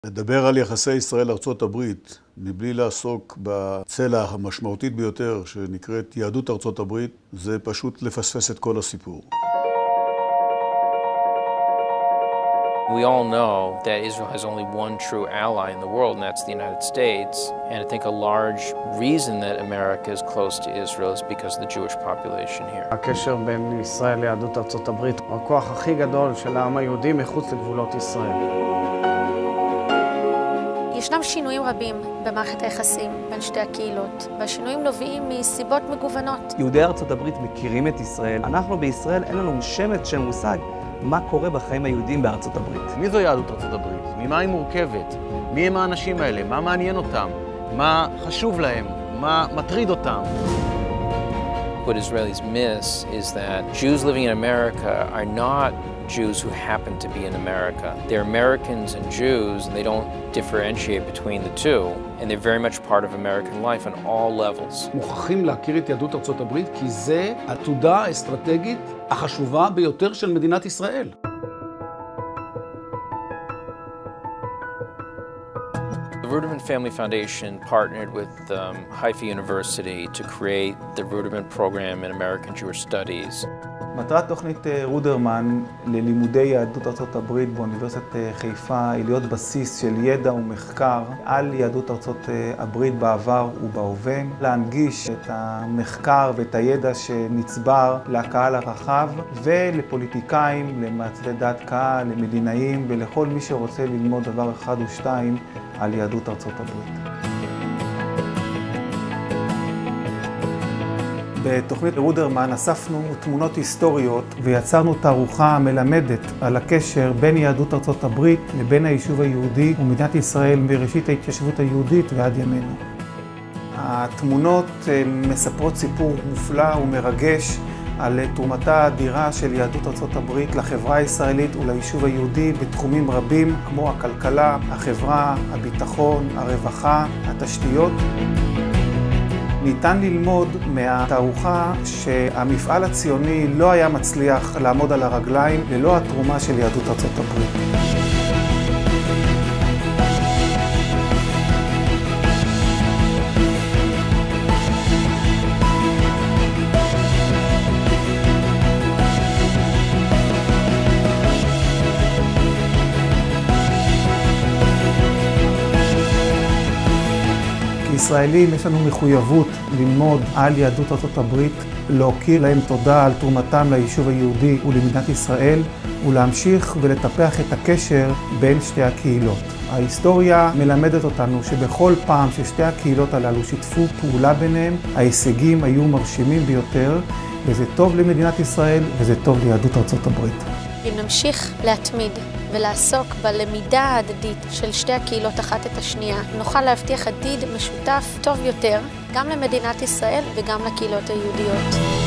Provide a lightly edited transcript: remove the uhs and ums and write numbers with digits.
לדבר על יחסי ישראל-ארצות הברית, מבלי לעסוק בצלע המשמעותית ביותר שנקראת יהדות ארצות הברית, זה פשוט לפספס את כל הסיפור. We all know that Israel has only one true ally in the world, and that's the United States. And I think a large reason that America is close to Israel is because of the Jewish population here. הקשר בין ישראל ליהדות ארצות הברית הוא הכוח הכי גדול של העם היהודי מחוץ לגבולות ישראל. ישנם שינויים רבים במערכת היחסים בין שתי הקהילות, והשינויים נובעים מסיבות מגוונות. יהודי ארצות הברית מכירים את ישראל. אנחנו בישראל אין לנו שמץ של מושג מה קורה בחיים היהודיים בארצות הברית. מי זו יהדות ארצות הברית? ממה היא מורכבת? מי הם האנשים האלה? מה מעניין אותם? מה חשוב להם? מה מטריד אותם? What Israelis miss is that Jews living in America are not Jews who happen to be in America. They're Americans and Jews, and they don't differentiate between the two, and they're very much part of American life on all levels. מוכרחים להכיר את יהדות ארצות הברית, כי זה העתודה האסטרטגית החשובה ביותר של מדינת ישראל. The Ruderman Family Foundation partnered with Haifa University to create the Ruderman Program in American Jewish Studies. מטרת תוכנית רודרמן ללימודי יהדות ארצות הברית באוניברסיטת חיפה היא להיות בסיס של ידע ומחקר על יהדות ארצות הברית בעבר ובהווה, להנגיש את המחקר ואת הידע שנצבר לקהל הרחב ולפוליטיקאים, למעצבי דעת קהל, למדינאים ולכל מי שרוצה ללמוד דבר אחד או שתיים על יהדות ארצות הברית. בתוכנית רודרמן אספנו תמונות היסטוריות ויצרנו תערוכה המלמדת על הקשר בין יהדות ארצות הברית לבין היישוב היהודי ומדינת ישראל בראשית ההתיישבות היהודית ועד ימינו. התמונות מספרות סיפור מופלא ומרגש על תרומתה האדירה של יהדות ארצות הברית לחברה הישראלית וליישוב היהודי בתחומים רבים כמו הכלכלה, החברה, הביטחון, הרווחה, התשתיות. ניתן ללמוד מהתערוכה שהמפעל הציוני לא היה מצליח לעמוד על הרגליים ללא התרומה של יהדות ארצות הברית. כישראלים יש לנו מחויבות ללמוד על יהדות ארצות הברית, להוקיר להם תודה על תרומתם ליישוב היהודי ולמדינת ישראל, ולהמשיך ולטפח את הקשר בין שתי הקהילות. ההיסטוריה מלמדת אותנו שבכל פעם ששתי הקהילות הללו שיתפו פעולה ביניהם, ההישגים היו מרשימים ביותר, וזה טוב למדינת ישראל וזה טוב ליהדות ארצות הברית. אם נמשיך להתמיד ולעסוק בלמידה ההדדית של שתי הקהילות אחת את השנייה, נוכל להבטיח עתיד משותף טוב יותר גם למדינת ישראל וגם לקהילות היהודיות.